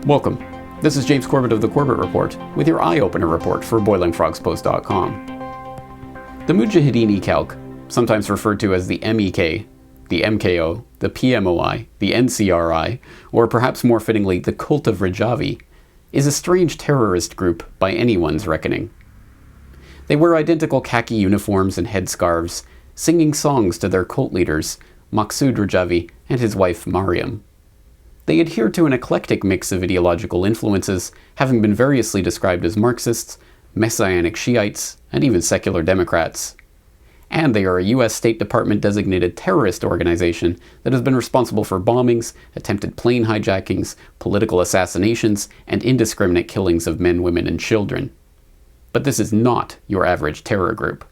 Welcome. This is James Corbett of the Corbett Report with your EyeOpener report for BoilingFrogsPost.com. The Mujahedin-e-Khalq, sometimes referred to as the MEK, the MKO, the PMOI, the NCRI, or perhaps more fittingly the Cult of Rajavi, is a strange terrorist group by anyone's reckoning. They wear identical khaki uniforms and headscarves, singing songs to their cult leaders, Masood Rajavi and his wife Mariam. They adhere to an eclectic mix of ideological influences, having been variously described as Marxists, Messianic Shiites, and even secular Democrats. And they are a US State Department designated terrorist organization that has been responsible for bombings, attempted plane hijackings, political assassinations, and indiscriminate killings of men, women, and children. But this is not your average terror group.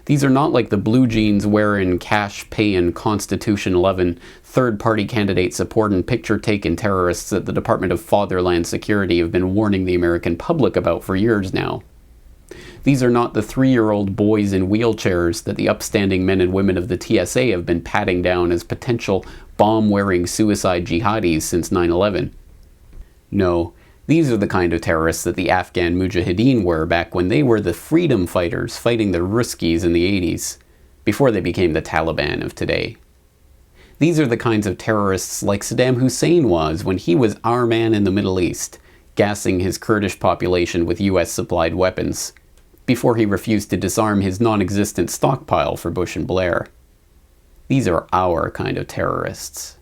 These are not like the blue jeans wearing, cash paying, Constitution loving, third-party candidate supporting, picture-taking terrorists that the Department of Fatherland Security have been warning the American public about for years now. These are not the 3-year-old boys in wheelchairs that the upstanding men and women of the TSA have been patting down as potential bomb-wearing suicide jihadis since 9/11. No. These are the kind of terrorists that the Afghan Mujahedin were back when they were the freedom fighters fighting the Ruskies in the 80s, before they became the Taliban of today. These are the kinds of terrorists like Saddam Hussein was when he was our man in the Middle East, gassing his Kurdish population with US-supplied weapons, before he refused to disarm his non-existent stockpile for Bush and Blair. These are our kind of terrorists.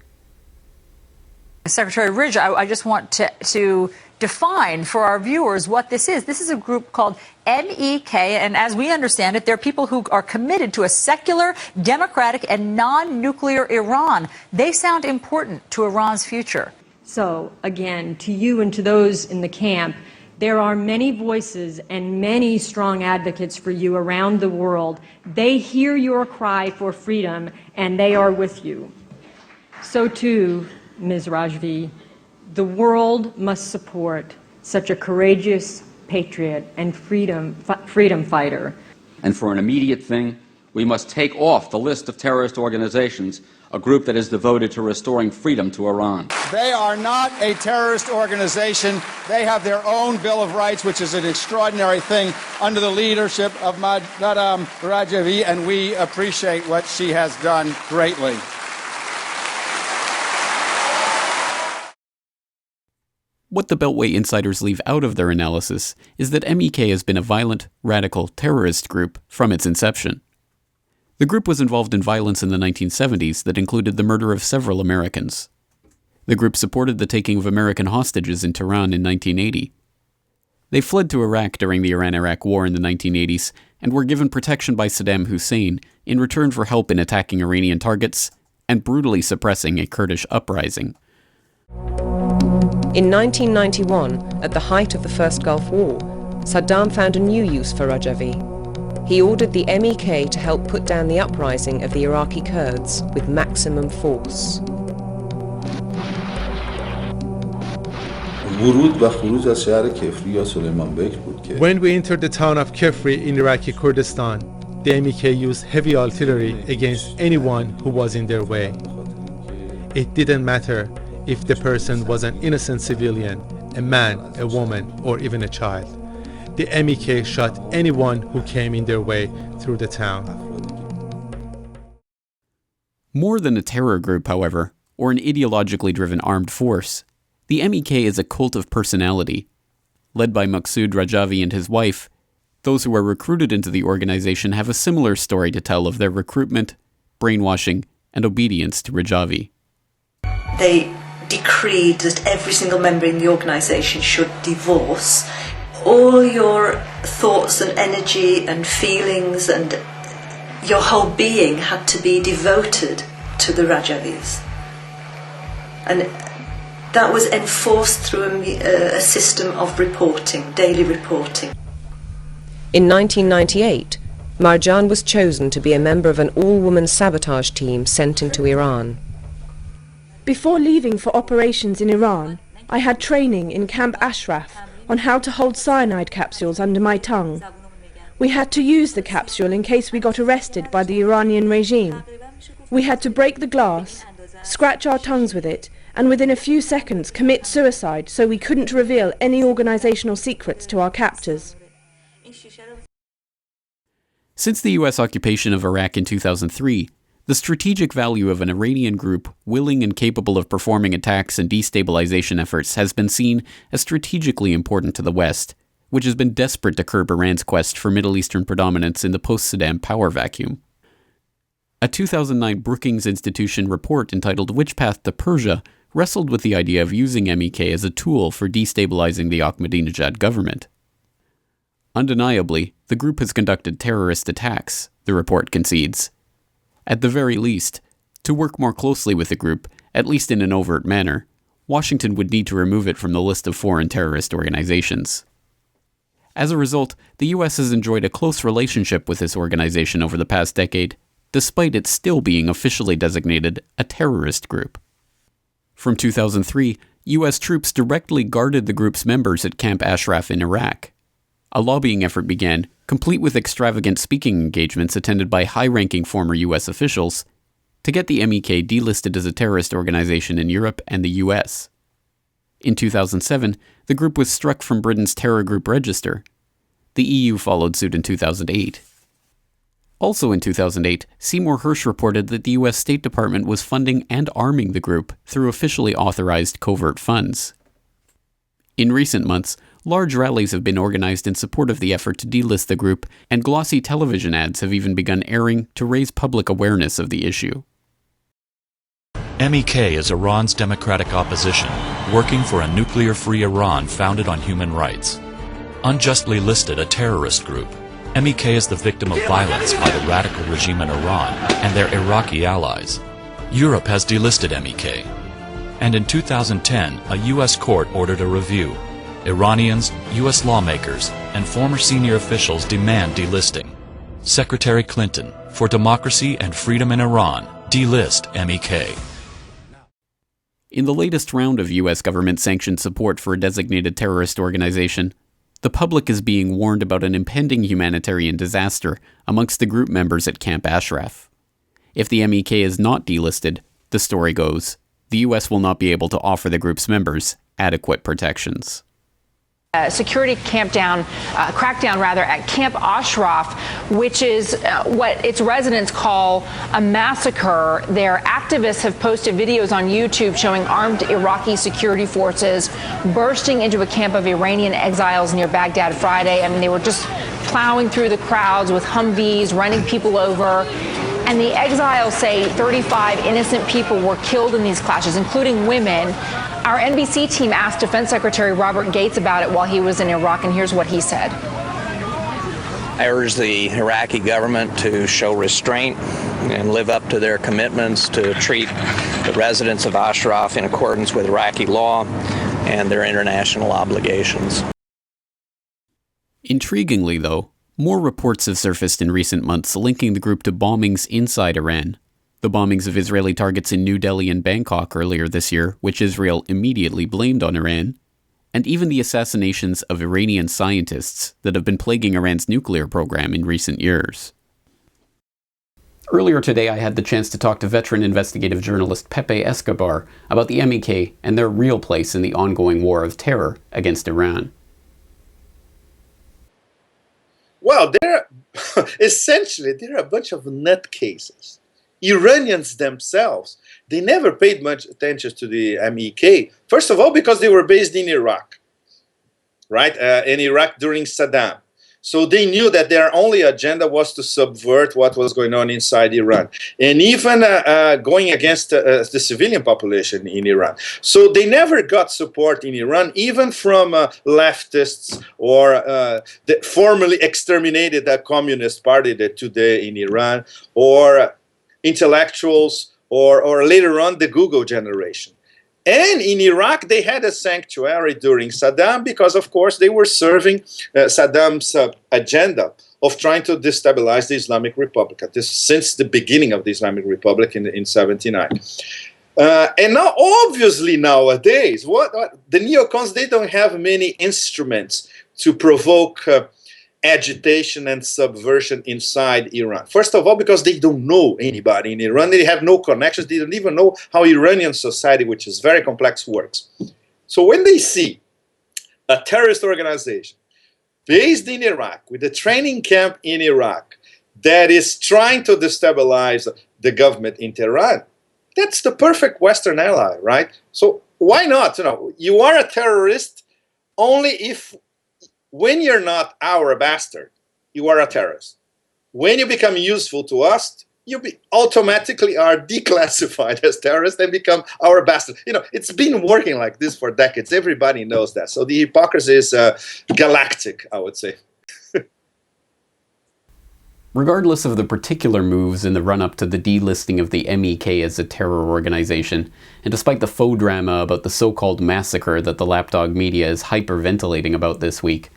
Secretary Ridge, I just want to define for our viewers what this is. This is a group called MEK, and as we understand it, they're people who are committed to a secular, democratic, and non-nuclear Iran. They sound important to Iran's future. So, again, to you and to those in the camp, there are many voices and many strong advocates for you around the world. They hear your cry for freedom, and they are with you. So, too, Ms. Rajavi, the world must support such a courageous patriot and freedom fighter. And for an immediate thing, we must take off the list of terrorist organizations a group that is devoted to restoring freedom to Iran. They are not a terrorist organization. They have their own Bill of Rights, which is an extraordinary thing under the leadership of Madam Rajavi, and we appreciate what she has done greatly. What the Beltway insiders leave out of their analysis is that MEK has been a violent, radical terrorist group from its inception. The group was involved in violence in the 1970s that included the murder of several Americans. The group supported the taking of American hostages in Tehran in 1980. They fled to Iraq during the Iran-Iraq War in the 1980s and were given protection by Saddam Hussein in return for help in attacking Iranian targets and brutally suppressing a Kurdish uprising. In 1991, at the height of the First Gulf War, Saddam found a new use for Rajavi. He ordered the MEK to help put down the uprising of the Iraqi Kurds with maximum force. When we entered the town of Kefri in Iraqi Kurdistan, the MEK used heavy artillery against anyone who was in their way. It didn't matter if the person was an innocent civilian, a man, a woman, or even a child. The MEK shot anyone who came in their way through the town. More than a terror group, however, or an ideologically driven armed force, the MEK is a cult of personality. Led by Masood Rajavi and his wife, those who are recruited into the organization have a similar story to tell of their recruitment, brainwashing, and obedience to Rajavi. They decreed that every single member in the organisation should divorce. All your thoughts and energy and feelings and your whole being had to be devoted to the Rajavis. And that was enforced through a system of reporting, daily reporting. In 1998, Marjan was chosen to be a member of an all-woman sabotage team sent into Iran. Before leaving for operations in Iran, I had training in Camp Ashraf, on how to hold cyanide capsules under my tongue. We had to use the capsule in case we got arrested by the Iranian regime. We had to break the glass, scratch our tongues with it, and within a few seconds commit suicide so we couldn't reveal any organizational secrets to our captors. Since the US occupation of Iraq in 2003, the strategic value of an Iranian group willing and capable of performing attacks and destabilization efforts has been seen as strategically important to the West, which has been desperate to curb Iran's quest for Middle Eastern predominance in the post-Saddam power vacuum. A 2009 Brookings Institution report entitled Which Path to Persia wrestled with the idea of using MEK as a tool for destabilizing the Ahmadinejad government. Undeniably, the group has conducted terrorist attacks, the report concedes. At the very least, to work more closely with the group, at least in an overt manner, Washington would need to remove it from the list of foreign terrorist organizations. As a result, the US has enjoyed a close relationship with this organization over the past decade, despite it still being officially designated a terrorist group. From 2003, US troops directly guarded the group's members at Camp Ashraf in Iraq. A lobbying effort began, complete with extravagant speaking engagements attended by high-ranking former US officials, to get the MEK delisted as a terrorist organization in Europe and the US. In 2007, the group was struck from Britain's terror group register. The EU followed suit in 2008. Also in 2008, Seymour Hersh reported that the US State Department was funding and arming the group through officially authorized covert funds. In recent months, large rallies have been organized in support of the effort to delist the group, and glossy television ads have even begun airing to raise public awareness of the issue. MEK is Iran's democratic opposition, working for a nuclear-free Iran founded on human rights. Unjustly listed a terrorist group, MEK is the victim of violence by the radical regime in Iran and their Iraqi allies. Europe has delisted MEK. And in 2010, a U.S. court ordered a review. Iranians, U.S. lawmakers, and former senior officials demand delisting. Secretary Clinton, for democracy and freedom in Iran, delist MEK. In the latest round of U.S. government-sanctioned support for a designated terrorist organization, the public is being warned about an impending humanitarian disaster amongst the group members at Camp Ashraf. If the MEK is not delisted, the story goes, the U.S. will not be able to offer the group's members adequate protections. Security crackdown at Camp Ashraf, which is what its residents call a massacre. Their activists have posted videos on YouTube showing armed Iraqi security forces bursting into a camp of Iranian exiles near Baghdad Friday. I mean, they were just plowing through the crowds with Humvees, running people over. And the exiles say 35 innocent people were killed in these clashes, including women. Our NBC team asked Defense Secretary Robert Gates about it while he was in Iraq, and here's what he said. I urge the Iraqi government to show restraint and live up to their commitments to treat the residents of Ashraf in accordance with Iraqi law and their international obligations. Intriguingly, though, more reports have surfaced in recent months linking the group to bombings inside Iran. The bombings of Israeli targets in New Delhi and Bangkok earlier this year, which Israel immediately blamed on Iran, and even the assassinations of Iranian scientists that have been plaguing Iran's nuclear program in recent years. Earlier today, I had the chance to talk to veteran investigative journalist Pepe Escobar about the MEK and their real place in the ongoing war of terror against Iran. Well, essentially, they're a bunch of nutcases. Iranians themselves, they never paid much attention to the MEK. First of all, because they were based in Iraq, right? In Iraq during Saddam. So they knew that their only agenda was to subvert what was going on inside Iran, and even going against the civilian population in Iran. So they never got support in Iran, even from leftists or the formerly exterminated Communist Party that today in Iran, or intellectuals, or later on the Google generation. And in Iraq, they had a sanctuary during Saddam because, of course, they were serving Saddam's agenda of trying to destabilize the Islamic Republic. This since the beginning of the Islamic Republic in 79. And now, obviously, nowadays, what the neocons, they don't have many instruments to provoke agitation and subversion inside Iran. First of all, because they don't know anybody in Iran. They have no connections. They don't even know how Iranian society, which is very complex, works. So when they see a terrorist organization based in Iraq, with a training camp in Iraq, that is trying to destabilize the government in Tehran, that's the perfect Western ally, right? So why not? You are a terrorist only if, when you're not our bastard, you are a terrorist. When you become useful to us, you automatically are declassified as terrorists and become our bastard. It's been working like this for decades. Everybody knows that. So the hypocrisy is galactic, I would say. Regardless of the particular moves in the run-up to the delisting of the MEK as a terror organization, and despite the faux drama about the so-called massacre that the lapdog media is hyperventilating about this week,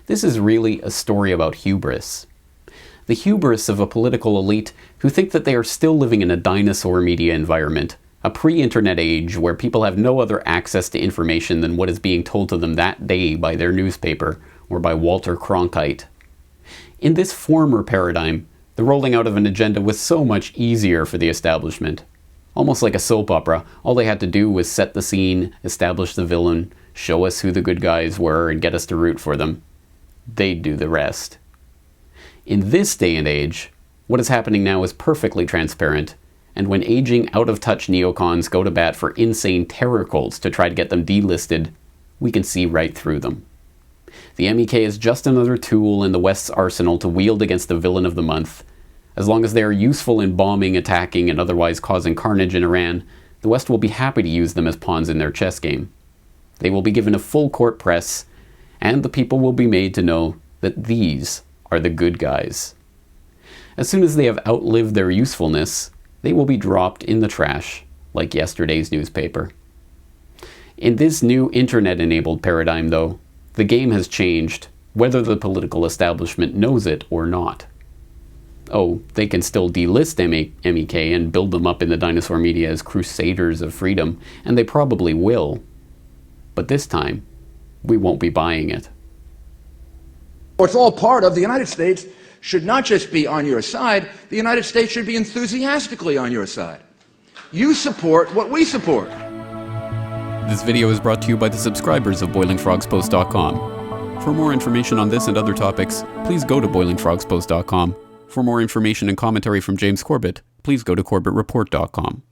this is really a story about hubris. The hubris of a political elite who think that they are still living in a dinosaur media environment, a pre-internet age where people have no other access to information than what is being told to them that day by their newspaper or by Walter Cronkite. In this former paradigm, the rolling out of an agenda was so much easier for the establishment. Almost like a soap opera, all they had to do was set the scene, establish the villain, show us who the good guys were, and get us to root for them. They'd do the rest. In this day and age, what is happening now is perfectly transparent, and when aging, out-of-touch neocons go to bat for insane terror cults to try to get them delisted, we can see right through them. The MEK is just another tool in the West's arsenal to wield against the villain of the month. As long as they are useful in bombing, attacking, and otherwise causing carnage in Iran, the West will be happy to use them as pawns in their chess game. They will be given a full court press, and the people will be made to know that these are the good guys. As soon as they have outlived their usefulness, they will be dropped in the trash, like yesterday's newspaper. In this new internet-enabled paradigm, though, the game has changed, whether the political establishment knows it or not. Oh, they can still delist MEK and build them up in the dinosaur media as crusaders of freedom, and they probably will. But this time, we won't be buying it. It's all part of the United States should not just be on your side, the United States should be enthusiastically on your side. You support what we support. This video is brought to you by the subscribers of BoilingFrogsPost.com. For more information on this and other topics, please go to BoilingFrogsPost.com. For more information and commentary from James Corbett, please go to CorbettReport.com.